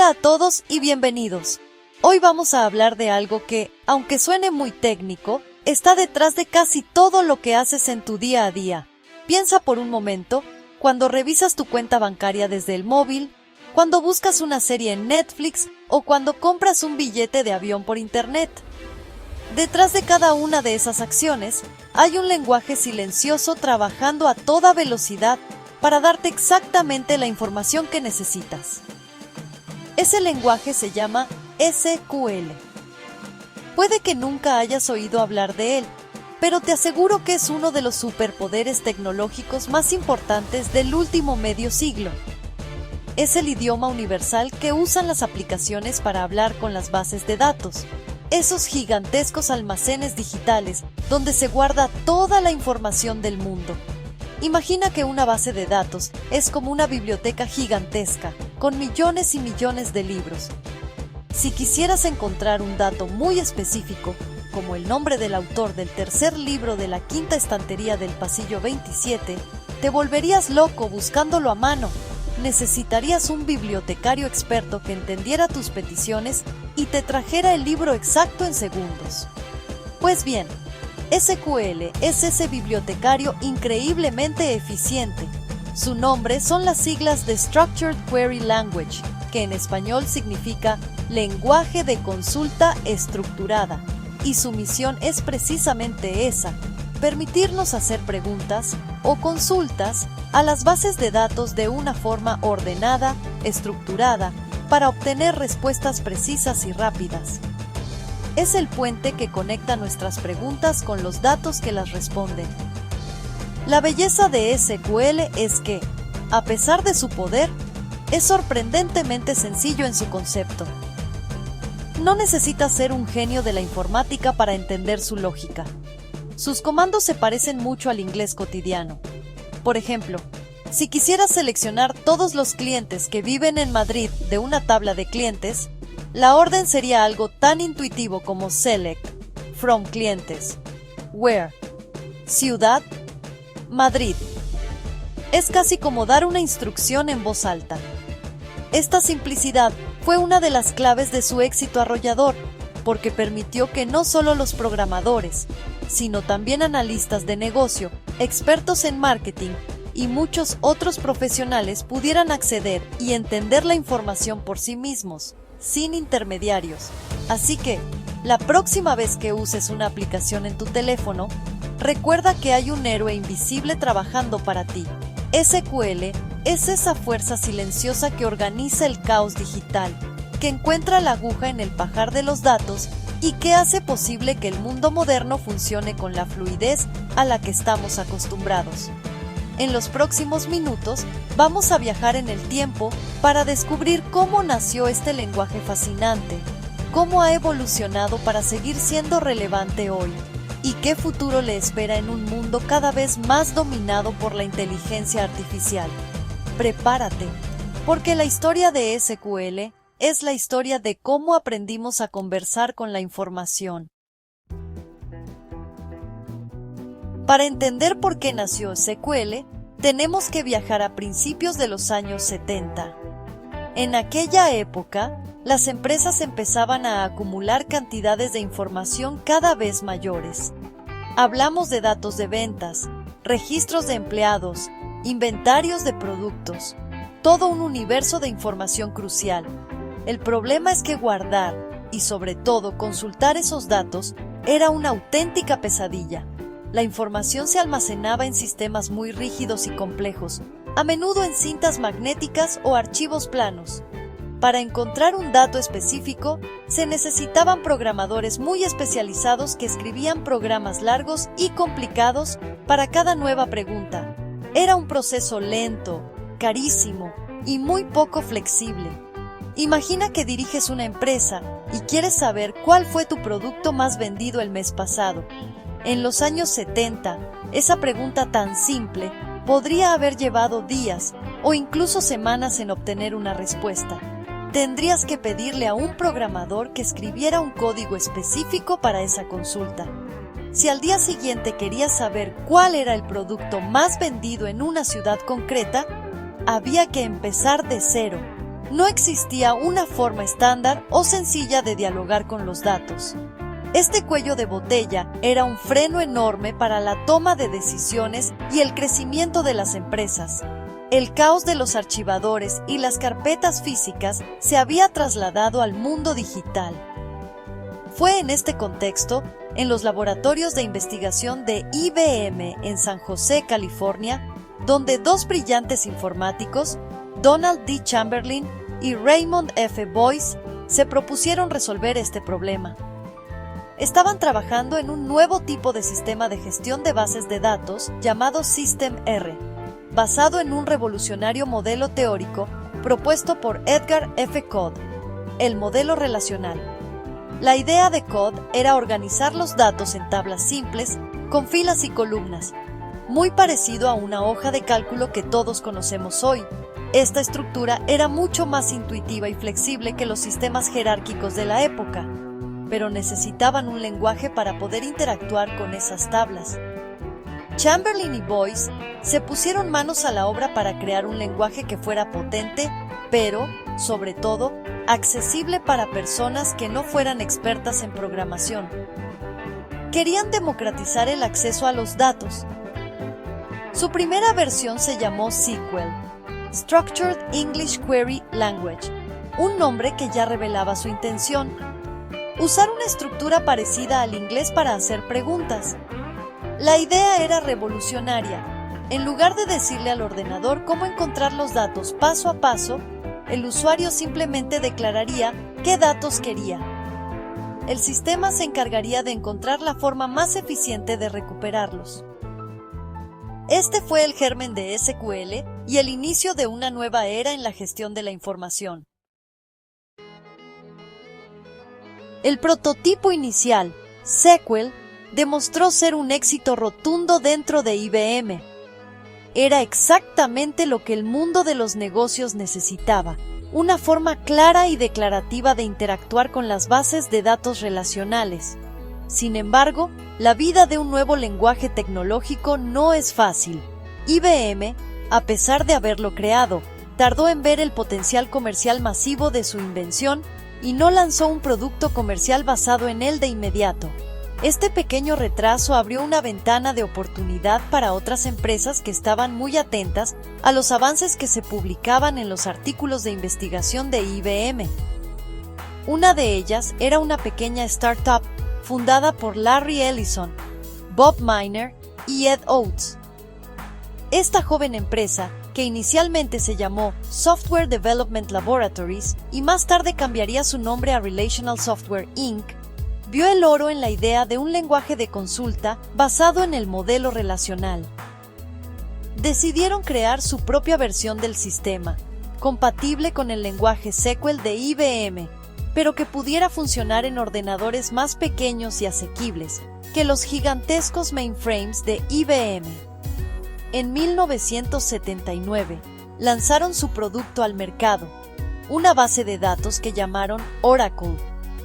Hola a todos y bienvenidos. Hoy vamos a hablar de algo que, aunque suene muy técnico, está detrás de casi todo lo que haces en tu día a día. Piensa por un momento, cuando revisas tu cuenta bancaria desde el móvil, cuando buscas una serie en Netflix o cuando compras un billete de avión por internet. Detrás de cada una de esas acciones, hay un lenguaje silencioso trabajando a toda velocidad para darte exactamente la información que necesitas. Ese lenguaje se llama SQL. Puede que nunca hayas oído hablar de él, pero te aseguro que es uno de los superpoderes tecnológicos más importantes del último medio siglo. Es el idioma universal que usan las aplicaciones para hablar con las bases de datos, esos gigantescos almacenes digitales donde se guarda toda la información del mundo. Imagina que una base de datos es como una biblioteca gigantesca, con millones y millones de libros. Si quisieras encontrar un dato muy específico, como el nombre del autor del tercer libro de la quinta estantería del pasillo 27, te volverías loco buscándolo a mano. Necesitarías un bibliotecario experto que entendiera tus peticiones y te trajera el libro exacto en segundos. Pues bien, SQL es ese bibliotecario increíblemente eficiente. Su nombre son las siglas de Structured Query Language, que en español significa lenguaje de consulta estructurada, y su misión es precisamente esa: permitirnos hacer preguntas o consultas a las bases de datos de una forma ordenada, estructurada, para obtener respuestas precisas y rápidas. Es el puente que conecta nuestras preguntas con los datos que las responden. La belleza de SQL es que, a pesar de su poder, es sorprendentemente sencillo en su concepto. No necesitas ser un genio de la informática para entender su lógica. Sus comandos se parecen mucho al inglés cotidiano. Por ejemplo, si quisieras seleccionar todos los clientes que viven en Madrid de una tabla de clientes, la orden sería algo tan intuitivo como select, from clientes, where, ciudad, Madrid. Es casi como dar una instrucción en voz alta. Esta simplicidad fue una de las claves de su éxito arrollador, porque permitió que no solo los programadores, sino también analistas de negocio, expertos en marketing y muchos otros profesionales pudieran acceder y entender la información por sí mismos, sin intermediarios. Así que, la próxima vez que uses una aplicación en tu teléfono, recuerda que hay un héroe invisible trabajando para ti. SQL es esa fuerza silenciosa que organiza el caos digital, que encuentra la aguja en el pajar de los datos y que hace posible que el mundo moderno funcione con la fluidez a la que estamos acostumbrados. En los próximos minutos vamos a viajar en el tiempo para descubrir cómo nació este lenguaje fascinante, cómo ha evolucionado para seguir siendo relevante hoy, y qué futuro le espera en un mundo cada vez más dominado por la inteligencia artificial. Prepárate, porque la historia de SQL es la historia de cómo aprendimos a conversar con la información. Para entender por qué nació SQL, tenemos que viajar a principios de los años 70. En aquella época, las empresas empezaban a acumular cantidades de información cada vez mayores. Hablamos de datos de ventas, registros de empleados, inventarios de productos, todo un universo de información crucial. El problema es que guardar, y sobre todo consultar esos datos, era una auténtica pesadilla. La información se almacenaba en sistemas muy rígidos y complejos, a menudo en cintas magnéticas o archivos planos. Para encontrar un dato específico, se necesitaban programadores muy especializados que escribían programas largos y complicados para cada nueva pregunta. Era un proceso lento, carísimo y muy poco flexible. Imagina que diriges una empresa y quieres saber cuál fue tu producto más vendido el mes pasado. En los años 70, esa pregunta tan simple podría haber llevado días o incluso semanas en obtener una respuesta. Tendrías que pedirle a un programador que escribiera un código específico para esa consulta. Si al día siguiente querías saber cuál era el producto más vendido en una ciudad concreta, había que empezar de cero. No existía una forma estándar o sencilla de dialogar con los datos. Este cuello de botella era un freno enorme para la toma de decisiones y el crecimiento de las empresas. El caos de los archivadores y las carpetas físicas se había trasladado al mundo digital. Fue en este contexto, en los laboratorios de investigación de IBM en San José, California, donde dos brillantes informáticos, Donald D. Chamberlain y Raymond F. Boyce, se propusieron resolver este problema. Estaban trabajando en un nuevo tipo de sistema de gestión de bases de datos llamado System R, basado en un revolucionario modelo teórico propuesto por Edgar F. Codd, el modelo relacional. La idea de Codd era organizar los datos en tablas simples, con filas y columnas, muy parecido a una hoja de cálculo que todos conocemos hoy. Esta estructura era mucho más intuitiva y flexible que los sistemas jerárquicos de la época, pero necesitaban un lenguaje para poder interactuar con esas tablas. Chamberlain y Boyce se pusieron manos a la obra para crear un lenguaje que fuera potente, pero, sobre todo, accesible para personas que no fueran expertas en programación. Querían democratizar el acceso a los datos. Su primera versión se llamó SQL, Structured English Query Language, un nombre que ya revelaba su intención: usar una estructura parecida al inglés para hacer preguntas. La idea era revolucionaria. En lugar de decirle al ordenador cómo encontrar los datos paso a paso, el usuario simplemente declararía qué datos quería. El sistema se encargaría de encontrar la forma más eficiente de recuperarlos. Este fue el germen de SQL y el inicio de una nueva era en la gestión de la información. El prototipo inicial, Sequel, demostró ser un éxito rotundo dentro de IBM. Era exactamente lo que el mundo de los negocios necesitaba: una forma clara y declarativa de interactuar con las bases de datos relacionales. Sin embargo, la vida de un nuevo lenguaje tecnológico no es fácil. IBM, a pesar de haberlo creado, tardó en ver el potencial comercial masivo de su invención y no lanzó un producto comercial basado en él de inmediato. Este pequeño retraso abrió una ventana de oportunidad para otras empresas que estaban muy atentas a los avances que se publicaban en los artículos de investigación de IBM. Una de ellas era una pequeña startup fundada por Larry Ellison, Bob Miner y Ed Oates. Esta joven empresa, que inicialmente se llamó Software Development Laboratories y más tarde cambiaría su nombre a Relational Software Inc., vio el oro en la idea de un lenguaje de consulta basado en el modelo relacional. Decidieron crear su propia versión del sistema, compatible con el lenguaje SQL de IBM, pero que pudiera funcionar en ordenadores más pequeños y asequibles que los gigantescos mainframes de IBM. En 1979, lanzaron su producto al mercado, una base de datos que llamaron Oracle.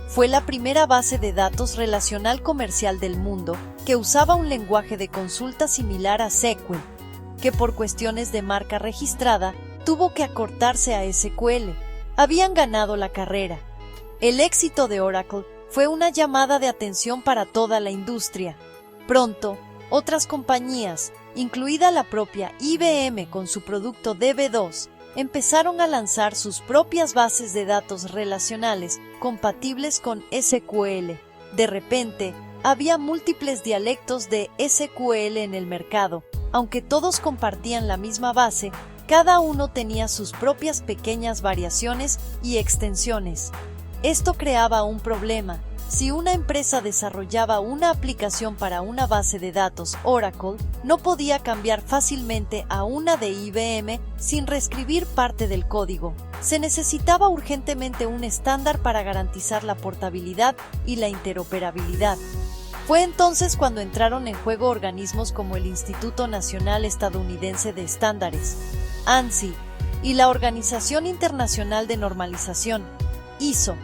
Fue la primera base de datos relacional comercial del mundo que usaba un lenguaje de consulta similar a SQL, que por cuestiones de marca registrada tuvo que acortarse a SQL. Habían ganado la carrera. El éxito de Oracle fue una llamada de atención para toda la industria. Pronto, otras compañías, incluida la propia IBM con su producto DB2, empezaron a lanzar sus propias bases de datos relacionales compatibles con SQL. De repente, había múltiples dialectos de SQL en el mercado. Aunque todos compartían la misma base, cada uno tenía sus propias pequeñas variaciones y extensiones. Esto creaba un problema. Si una empresa desarrollaba una aplicación para una base de datos Oracle, no podía cambiar fácilmente a una de IBM sin reescribir parte del código. Se necesitaba urgentemente un estándar para garantizar la portabilidad y la interoperabilidad. Fue entonces cuando entraron en juego organismos como el Instituto Nacional Estadounidense de Estándares, ANSI, y la Organización Internacional de Normalización, ISO.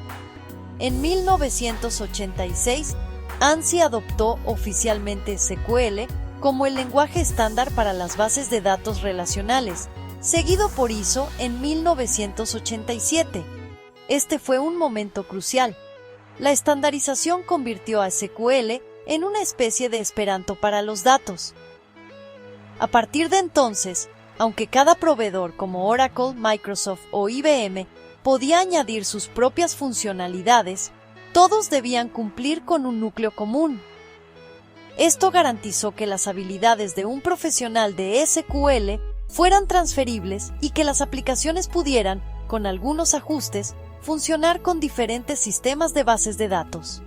En 1986, ANSI adoptó oficialmente SQL como el lenguaje estándar para las bases de datos relacionales. seguido por ISO en 1987. Este fue un momento crucial. La estandarización convirtió a SQL en una especie de Esperanto para los datos. A partir de entonces, aunque cada proveedor como Oracle, Microsoft o IBM podía añadir sus propias funcionalidades, todos debían cumplir con un núcleo común. Esto garantizó que las habilidades de un profesional de SQL fueran transferibles y que las aplicaciones pudieran, con algunos ajustes, funcionar con diferentes sistemas de bases de datos.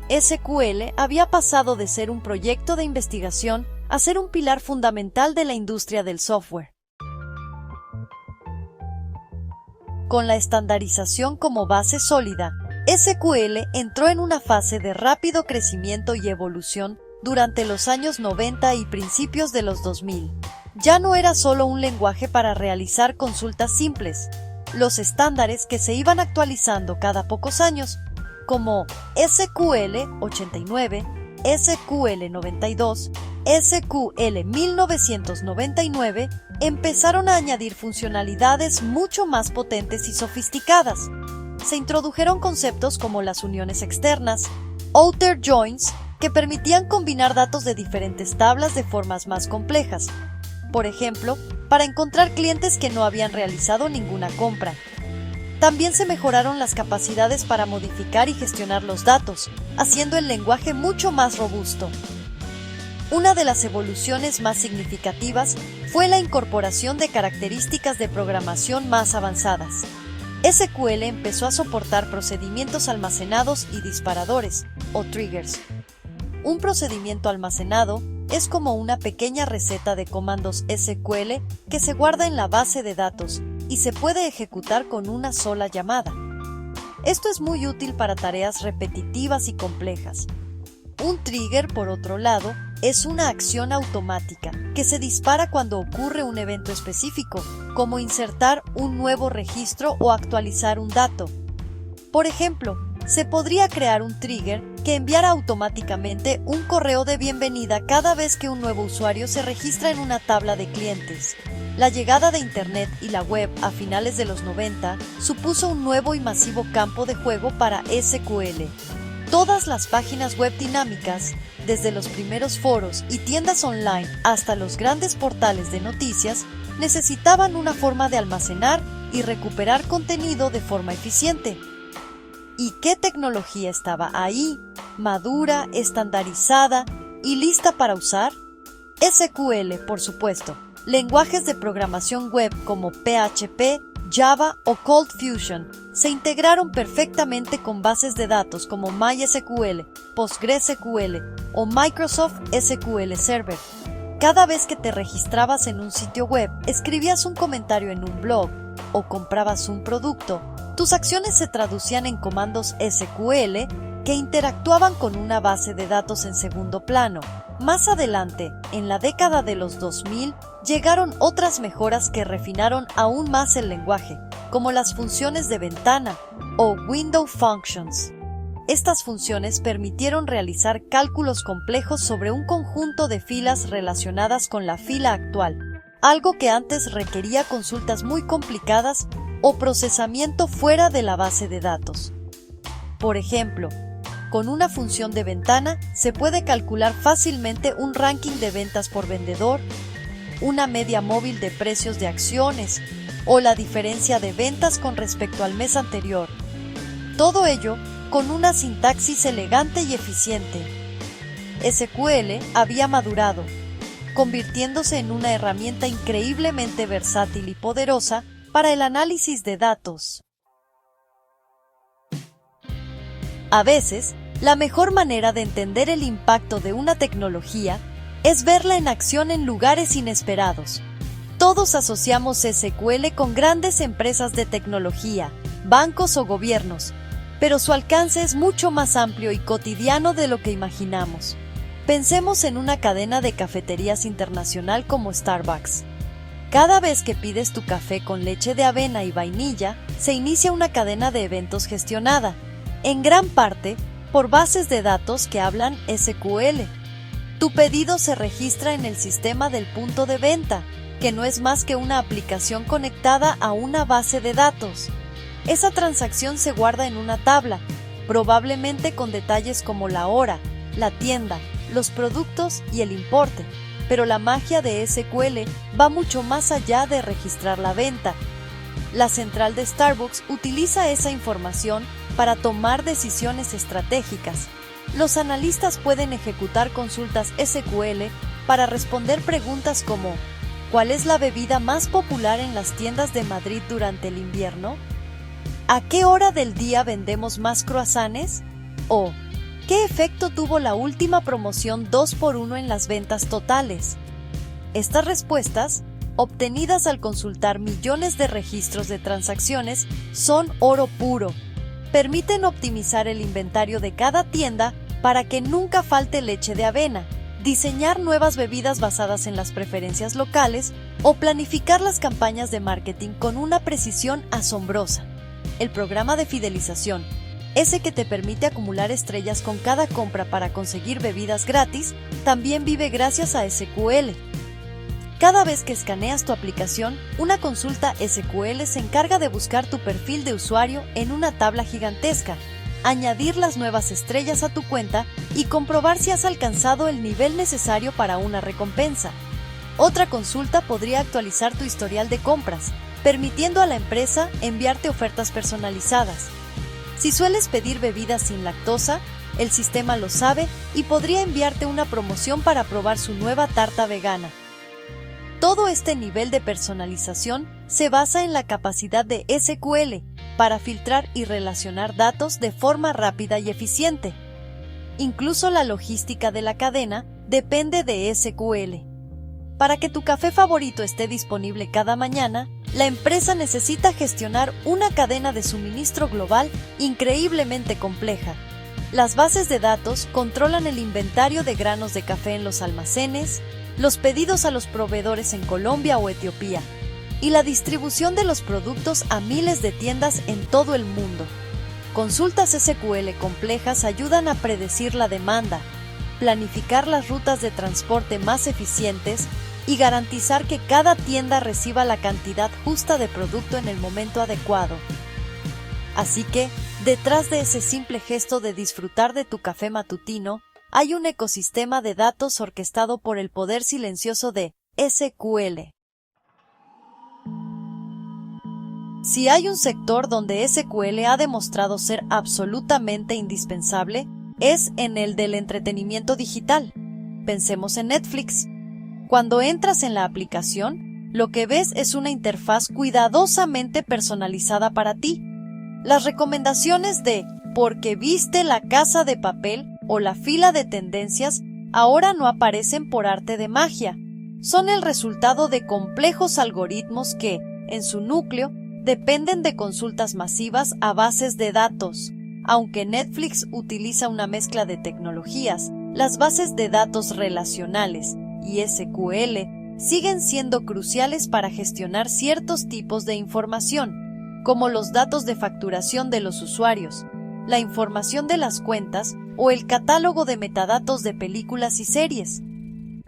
SQL había pasado de ser un proyecto de investigación a ser un pilar fundamental de la industria del software. Con la estandarización como base sólida, SQL entró en una fase de rápido crecimiento y evolución durante los años 90 y principios de los 2000. Ya no era solo un lenguaje para realizar consultas simples. Los estándares que se iban actualizando cada pocos años, como SQL 89, SQL 92, SQL 1999, empezaron a añadir funcionalidades mucho más potentes y sofisticadas. Se introdujeron conceptos como las uniones externas, outer joins, que permitían combinar datos de diferentes tablas de formas más complejas. Por ejemplo, para encontrar clientes que no habían realizado ninguna compra. También se mejoraron las capacidades para modificar y gestionar los datos, haciendo el lenguaje mucho más robusto. Una de las evoluciones más significativas fue la incorporación de características de programación más avanzadas. SQL empezó a soportar procedimientos almacenados y disparadores, o triggers. Un procedimiento almacenado es como una pequeña receta de comandos SQL que se guarda en la base de datos y se puede ejecutar con una sola llamada. Esto es muy útil para tareas repetitivas y complejas. Un trigger, por otro lado, es una acción automática que se dispara cuando ocurre un evento específico, como insertar un nuevo registro o actualizar un dato. Por ejemplo, se podría crear un trigger que enviara automáticamente un correo de bienvenida cada vez que un nuevo usuario se registra en una tabla de clientes. La llegada de Internet y la web a finales de los 90 supuso un nuevo y masivo campo de juego para SQL. Todas las páginas web dinámicas, desde los primeros foros y tiendas online hasta los grandes portales de noticias, necesitaban una forma de almacenar y recuperar contenido de forma eficiente. ¿Y qué tecnología estaba ahí, madura, estandarizada y lista para usar? SQL, por supuesto. Lenguajes de programación web como PHP, Java o Cold Fusion se integraron perfectamente con bases de datos como MySQL, PostgreSQL o Microsoft SQL Server. Cada vez que te registrabas en un sitio web, escribías un comentario en un blog o comprabas un producto, tus acciones se traducían en comandos SQL que interactuaban con una base de datos en segundo plano. Más adelante, en la década de los 2000, llegaron otras mejoras que refinaron aún más el lenguaje, como las funciones de ventana o Window Functions. Estas funciones permitieron realizar cálculos complejos sobre un conjunto de filas relacionadas con la fila actual, algo que antes requería consultas muy complicadas o procesamiento fuera de la base de datos. Por ejemplo, con una función de ventana se puede calcular fácilmente un ranking de ventas por vendedor, una media móvil de precios de acciones o la diferencia de ventas con respecto al mes anterior. Todo ello con una sintaxis elegante y eficiente. SQL había madurado, convirtiéndose en una herramienta increíblemente versátil y poderosa para el análisis de datos. A veces, la mejor manera de entender el impacto de una tecnología es verla en acción en lugares inesperados. Todos asociamos SQL con grandes empresas de tecnología, bancos o gobiernos, pero su alcance es mucho más amplio y cotidiano de lo que imaginamos. Pensemos en una cadena de cafeterías internacional como Starbucks. Cada vez que pides tu café con leche de avena y vainilla, se inicia una cadena de eventos gestionada, en gran parte por bases de datos que hablan SQL. Tu pedido se registra en el sistema del punto de venta, que no es más que una aplicación conectada a una base de datos. Esa transacción se guarda en una tabla, probablemente con detalles como la hora, la tienda, los productos y el importe. Pero la magia de SQL va mucho más allá de registrar la venta. La central de Starbucks utiliza esa información para tomar decisiones estratégicas. Los analistas pueden ejecutar consultas SQL para responder preguntas como ¿cuál es la bebida más popular en las tiendas de Madrid durante el invierno? ¿A qué hora del día vendemos más croissants? ¿O qué efecto tuvo la última promoción 2x1 en las ventas totales? Estas respuestas, obtenidas al consultar millones de registros de transacciones, son oro puro. Permiten optimizar el inventario de cada tienda para que nunca falte leche de avena, diseñar nuevas bebidas basadas en las preferencias locales o planificar las campañas de marketing con una precisión asombrosa. El programa de fidelización, ese que te permite acumular estrellas con cada compra para conseguir bebidas gratis, también vive gracias a SQL. Cada vez que escaneas tu aplicación, una consulta SQL se encarga de buscar tu perfil de usuario en una tabla gigantesca, añadir las nuevas estrellas a tu cuenta y comprobar si has alcanzado el nivel necesario para una recompensa. Otra consulta podría actualizar tu historial de compras, permitiendo a la empresa enviarte ofertas personalizadas. Si sueles pedir bebidas sin lactosa, el sistema lo sabe y podría enviarte una promoción para probar su nueva tarta vegana. Todo este nivel de personalización se basa en la capacidad de SQL para filtrar y relacionar datos de forma rápida y eficiente. Incluso la logística de la cadena depende de SQL. Para que tu café favorito esté disponible cada mañana, la empresa necesita gestionar una cadena de suministro global increíblemente compleja. Las bases de datos controlan el inventario de granos de café en los almacenes, los pedidos a los proveedores en Colombia o Etiopía, y la distribución de los productos a miles de tiendas en todo el mundo. Consultas SQL complejas ayudan a predecir la demanda, planificar las rutas de transporte más eficientes y garantizar que cada tienda reciba la cantidad justa de producto en el momento adecuado. Así que, detrás de ese simple gesto de disfrutar de tu café matutino, hay un ecosistema de datos orquestado por el poder silencioso de SQL. Si hay un sector donde SQL ha demostrado ser absolutamente indispensable, es en el del entretenimiento digital. Pensemos en Netflix. Cuando entras en la aplicación, lo que ves es una interfaz cuidadosamente personalizada para ti. Las recomendaciones de «Porque viste La Casa de Papel» o la fila de tendencias ahora no aparecen por arte de magia. Son el resultado de complejos algoritmos que, en su núcleo, dependen de consultas masivas a bases de datos. Aunque Netflix utiliza una mezcla de tecnologías, las bases de datos relacionales y SQL siguen siendo cruciales para gestionar ciertos tipos de información, como los datos de facturación de los usuarios, la información de las cuentas o el catálogo de metadatos de películas y series.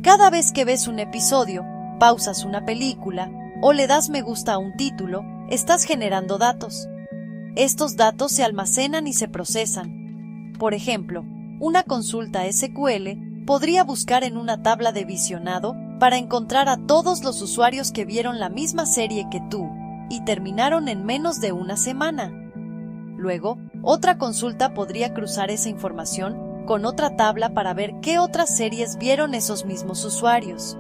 Cada vez que ves un episodio, pausas una película o le das me gusta a un título, estás generando datos. Estos datos se almacenan y se procesan. Por ejemplo, una consulta SQL podría buscar en una tabla de visionado para encontrar a todos los usuarios que vieron la misma serie que tú y terminaron en menos de una semana. Luego, otra consulta podría cruzar esa información con otra tabla para ver qué otras series vieron esos mismos usuarios.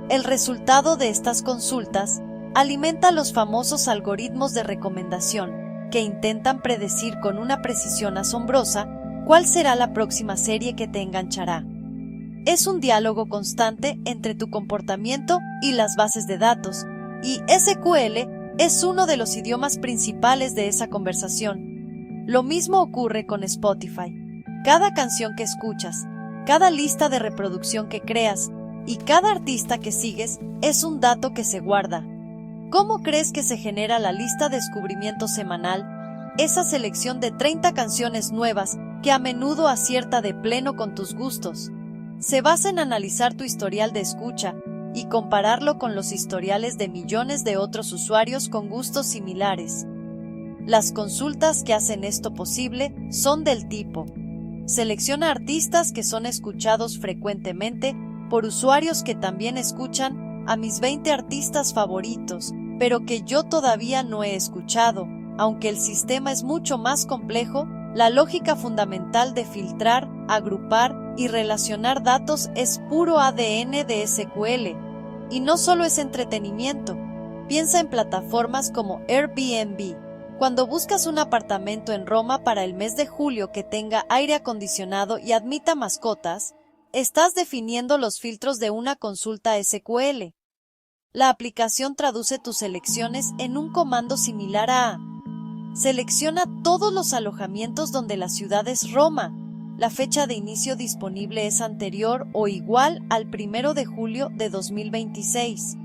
El resultado de estas consultas alimenta los famosos algoritmos de recomendación, que intentan predecir con una precisión asombrosa cuál será la próxima serie que te enganchará. Es un diálogo constante entre tu comportamiento y las bases de datos, y SQL es uno de los idiomas principales de esa conversación. Lo mismo ocurre con Spotify. Cada canción que escuchas, cada lista de reproducción que creas y cada artista que sigues es un dato que se guarda. ¿Cómo crees que se genera la lista de descubrimiento semanal? Esa selección de 30 canciones nuevas que a menudo acierta de pleno con tus gustos. Se basa en analizar tu historial de escucha y compararlo con los historiales de millones de otros usuarios con gustos similares. Las consultas que hacen esto posible son del tipo: selecciona artistas que son escuchados frecuentemente por usuarios que también escuchan a mis 20 artistas favoritos, pero que yo todavía no he escuchado. Aunque el sistema es mucho más complejo, la lógica fundamental de filtrar, agrupar y relacionar datos es puro ADN de SQL. Y no solo es entretenimiento. Piensa en plataformas como Airbnb. Cuando buscas un apartamento en Roma para el mes de julio que tenga aire acondicionado y admita mascotas, estás definiendo los filtros de una consulta SQL. La aplicación traduce tus selecciones en un comando similar a: selecciona todos los alojamientos donde la ciudad es Roma. La fecha de inicio disponible es anterior o igual al 1 de julio de 2026.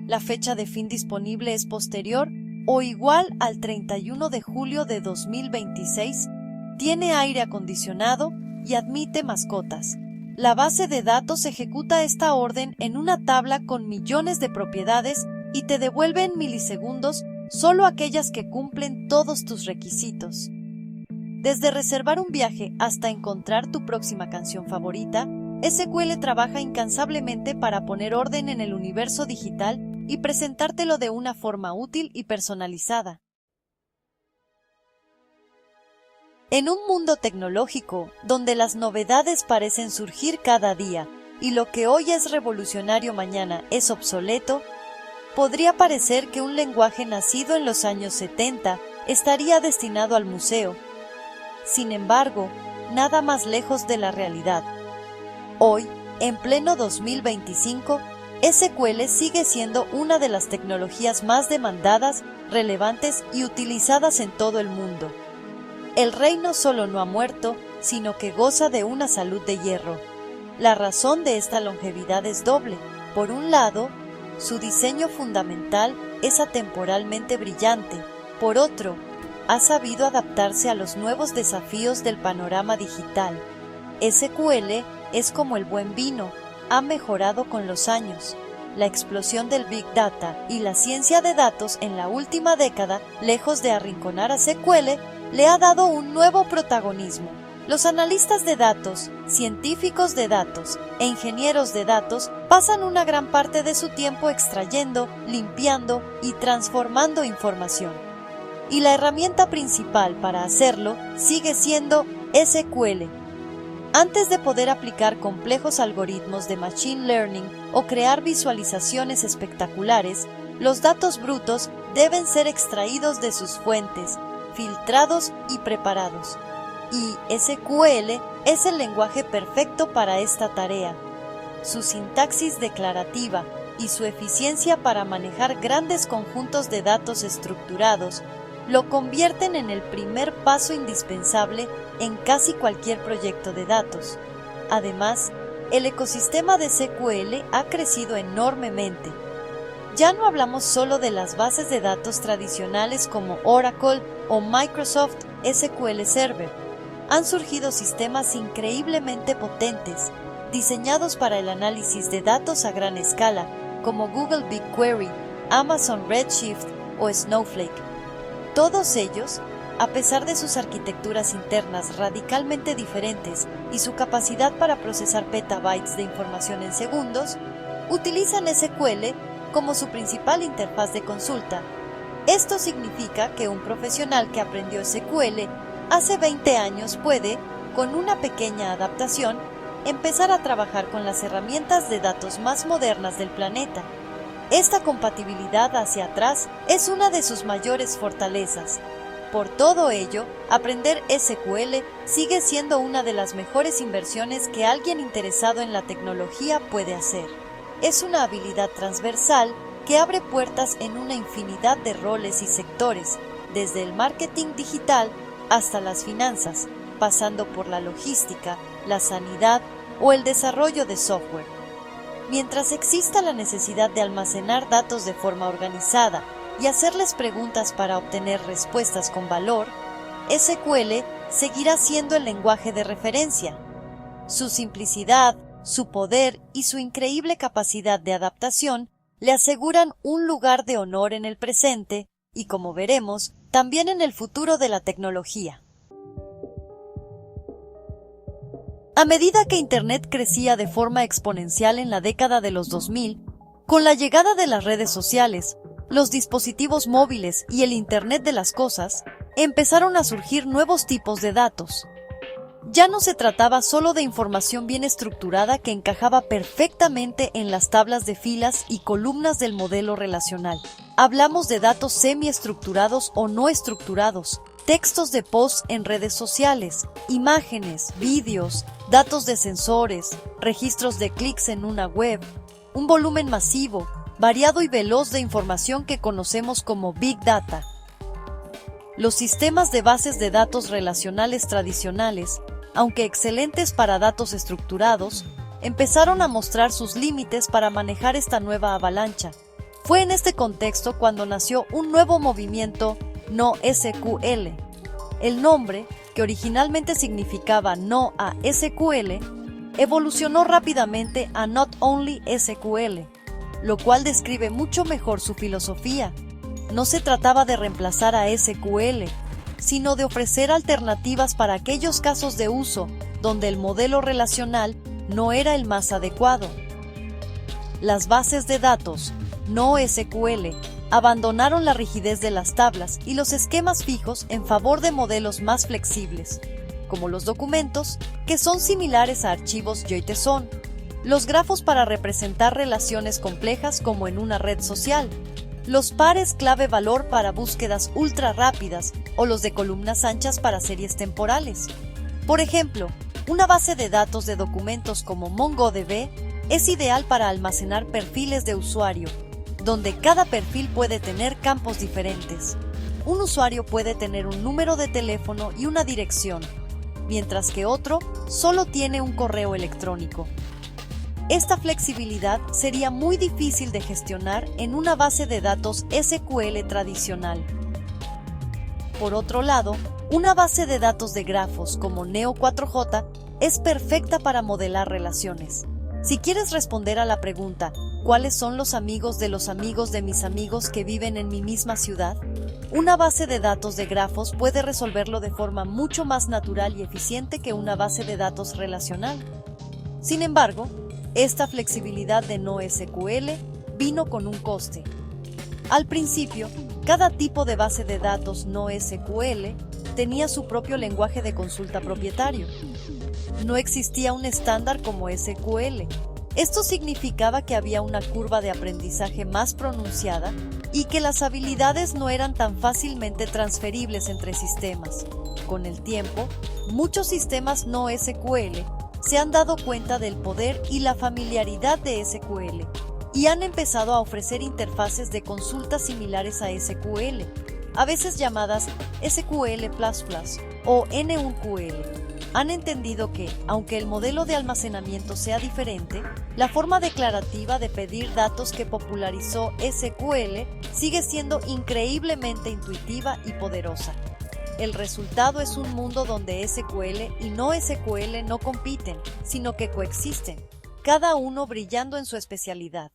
La fecha de fin disponible es posterior o igual al 31 de julio de 2026. Tiene aire acondicionado y admite mascotas. La base de datos ejecuta esta orden en una tabla con millones de propiedades y te devuelve en milisegundos solo aquellas que cumplen todos tus requisitos. Desde reservar un viaje hasta encontrar tu próxima canción favorita, SQL trabaja incansablemente para poner orden en el universo digital y presentártelo de una forma útil y personalizada. En un mundo tecnológico, donde las novedades parecen surgir cada día y lo que hoy es revolucionario mañana es obsoleto, podría parecer que un lenguaje nacido en los años 70 estaría destinado al museo. Sin embargo, nada más lejos de la realidad. Hoy, en pleno 2025, SQL sigue siendo una de las tecnologías más demandadas, relevantes y utilizadas en todo el mundo. El rey no solo no ha muerto, sino que goza de una salud de hierro. La razón de esta longevidad es doble. Por un lado, su diseño fundamental es atemporalmente brillante. Por otro, ha sabido adaptarse a los nuevos desafíos del panorama digital. SQL es como el buen vino, ha mejorado con los años. La explosión del Big Data y la ciencia de datos en la última década, lejos de arrinconar a SQL, le ha dado un nuevo protagonismo. Los analistas de datos, científicos de datos e ingenieros de datos pasan una gran parte de su tiempo extrayendo, limpiando y transformando información. Y la herramienta principal para hacerlo sigue siendo SQL. Antes de poder aplicar complejos algoritmos de Machine Learning o crear visualizaciones espectaculares, los datos brutos deben ser extraídos de sus fuentes, filtrados y preparados. Y SQL es el lenguaje perfecto para esta tarea. Su sintaxis declarativa y su eficiencia para manejar grandes conjuntos de datos estructurados lo convierten en el primer paso indispensable en casi cualquier proyecto de datos. Además, el ecosistema de SQL ha crecido enormemente. Ya no hablamos solo de las bases de datos tradicionales como Oracle o Microsoft SQL Server. Han surgido sistemas increíblemente potentes, diseñados para el análisis de datos a gran escala, como Google BigQuery, Amazon Redshift o Snowflake. Todos ellos, a pesar de sus arquitecturas internas radicalmente diferentes y su capacidad para procesar petabytes de información en segundos, utilizan SQL como su principal interfaz de consulta. Esto significa que un profesional que aprendió SQL hace 20 años puede, con una pequeña adaptación, empezar a trabajar con las herramientas de datos más modernas del planeta. Esta compatibilidad hacia atrás es una de sus mayores fortalezas. Por todo ello, aprender SQL sigue siendo una de las mejores inversiones que alguien interesado en la tecnología puede hacer. Es una habilidad transversal que abre puertas en una infinidad de roles y sectores, desde el marketing digital hasta las finanzas, pasando por la logística, la sanidad o el desarrollo de software. Mientras exista la necesidad de almacenar datos de forma organizada y hacerles preguntas para obtener respuestas con valor, SQL seguirá siendo el lenguaje de referencia. Su simplicidad, Su poder y su increíble capacidad de adaptación le aseguran un lugar de honor en el presente y, como veremos, también en el futuro de la tecnología. A medida que Internet crecía de forma exponencial en la década de los 2000, con la llegada de las redes sociales, los dispositivos móviles y el Internet de las cosas, empezaron a surgir nuevos tipos de datos. Ya no se trataba solo de información bien estructurada que encajaba perfectamente en las tablas de filas y columnas del modelo relacional. Hablamos de datos semiestructurados o no estructurados, textos de posts en redes sociales, imágenes, vídeos, datos de sensores, registros de clics en una web, un volumen masivo, variado y veloz de información que conocemos como Big Data. Los sistemas de bases de datos relacionales tradicionales, aunque excelentes para datos estructurados, empezaron a mostrar sus límites para manejar esta nueva avalancha. Fue en este contexto cuando nació un nuevo movimiento NoSQL. El nombre, que originalmente significaba No a SQL, evolucionó rápidamente a Not Only SQL, lo cual describe mucho mejor su filosofía. No se trataba de reemplazar a SQL, sino de ofrecer alternativas para aquellos casos de uso donde el modelo relacional no era el más adecuado. Las bases de datos NoSQL abandonaron la rigidez de las tablas y los esquemas fijos en favor de modelos más flexibles, como los documentos, que son similares a archivos JSON, los grafos para representar relaciones complejas como en una red social, los pares clave-valor para búsquedas ultra rápidas o los de columnas anchas para series temporales. Por ejemplo, una base de datos de documentos como MongoDB es ideal para almacenar perfiles de usuario, donde cada perfil puede tener campos diferentes. Un usuario puede tener un número de teléfono y una dirección, mientras que otro solo tiene un correo electrónico. Esta flexibilidad sería muy difícil de gestionar en una base de datos SQL tradicional. Por otro lado, una base de datos de grafos como Neo4j es perfecta para modelar relaciones. Si quieres responder a la pregunta, ¿cuáles son los amigos de mis amigos que viven en mi misma ciudad? Una base de datos de grafos puede resolverlo de forma mucho más natural y eficiente que una base de datos relacional. Sin embargo, esta flexibilidad de NoSQL vino con un coste. Al principio, cada tipo de base de datos NoSQL tenía su propio lenguaje de consulta propietario. No existía un estándar como SQL. Esto significaba que había una curva de aprendizaje más pronunciada y que las habilidades no eran tan fácilmente transferibles entre sistemas. Con el tiempo, muchos sistemas NoSQL se han dado cuenta del poder y la familiaridad de SQL y han empezado a ofrecer interfaces de consulta similares a SQL, a veces llamadas SQL++ o N1QL. Han entendido que, aunque el modelo de almacenamiento sea diferente, la forma declarativa de pedir datos que popularizó SQL sigue siendo increíblemente intuitiva y poderosa. El resultado es un mundo donde SQL y NoSQL no compiten, sino que coexisten, cada uno brillando en su especialidad.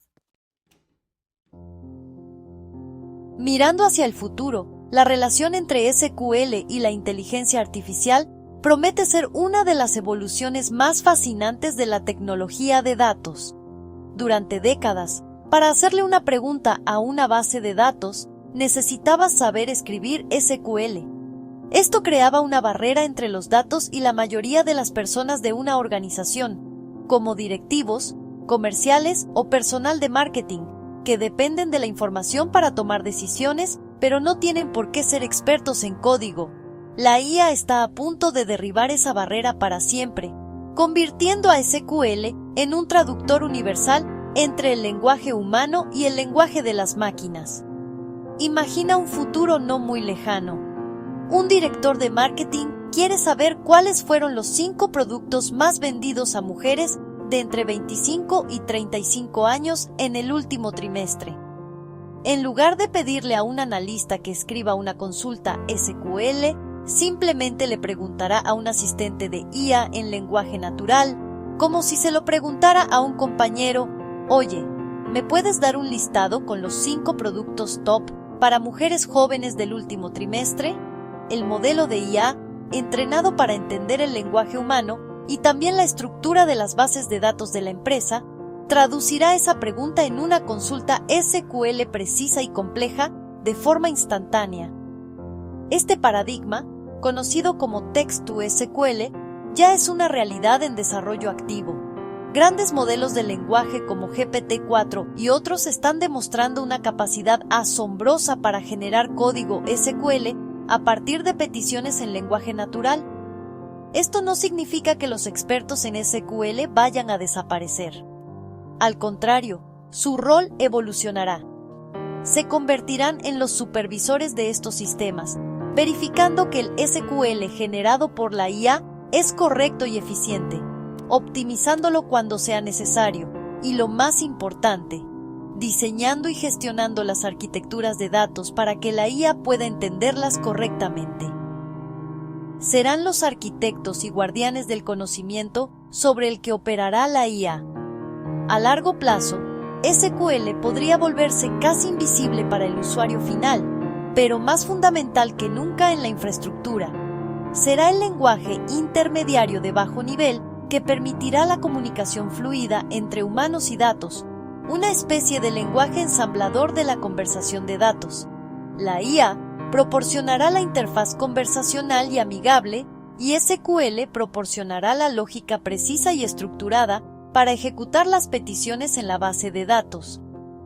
Mirando hacia el futuro, la relación entre SQL y la inteligencia artificial promete ser una de las evoluciones más fascinantes de la tecnología de datos. Durante décadas, para hacerle una pregunta a una base de datos, necesitabas saber escribir SQL. Esto creaba una barrera entre los datos y la mayoría de las personas de una organización, como directivos, comerciales o personal de marketing, que dependen de la información para tomar decisiones, pero no tienen por qué ser expertos en código. La IA está a punto de derribar esa barrera para siempre, convirtiendo a SQL en un traductor universal entre el lenguaje humano y el lenguaje de las máquinas. Imagina un futuro no muy lejano. Un director de marketing quiere saber cuáles fueron los 5 productos más vendidos a mujeres de entre 25 y 35 años en el último trimestre. En lugar de pedirle a un analista que escriba una consulta SQL, simplemente le preguntará a un asistente de IA en lenguaje natural, como si se lo preguntara a un compañero: oye, ¿me puedes dar un listado con los 5 productos top para mujeres jóvenes del último trimestre? El modelo de IA, entrenado para entender el lenguaje humano y también la estructura de las bases de datos de la empresa, traducirá esa pregunta en una consulta SQL precisa y compleja de forma instantánea. Este paradigma, conocido como Text to SQL, ya es una realidad en desarrollo activo. Grandes modelos de lenguaje como GPT-4 y otros están demostrando una capacidad asombrosa para generar código SQL a partir de peticiones en lenguaje natural. Esto no significa que los expertos en SQL vayan a desaparecer. Al contrario, su rol evolucionará. Se convertirán en los supervisores de estos sistemas, verificando que el SQL generado por la IA es correcto y eficiente, optimizándolo cuando sea necesario y, lo más importante, diseñando y gestionando las arquitecturas de datos para que la IA pueda entenderlas correctamente. Serán los arquitectos y guardianes del conocimiento sobre el que operará la IA. A largo plazo, SQL podría volverse casi invisible para el usuario final, pero más fundamental que nunca en la infraestructura. Será el lenguaje intermediario de bajo nivel que permitirá la comunicación fluida entre humanos y datos, una especie de lenguaje ensamblador de la conversación de datos. La IA proporcionará la interfaz conversacional y amigable, y SQL proporcionará la lógica precisa y estructurada para ejecutar las peticiones en la base de datos.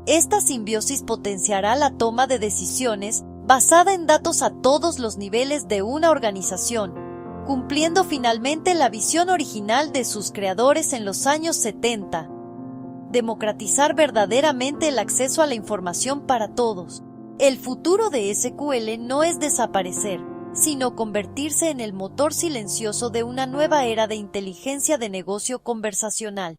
Esta simbiosis potenciará la toma de decisiones basada en datos a todos los niveles de una organización, cumpliendo finalmente la visión original de sus creadores en los años 70. Democratizar verdaderamente el acceso a la información para todos. El futuro de SQL no es desaparecer, sino convertirse en el motor silencioso de una nueva era de inteligencia de negocio conversacional.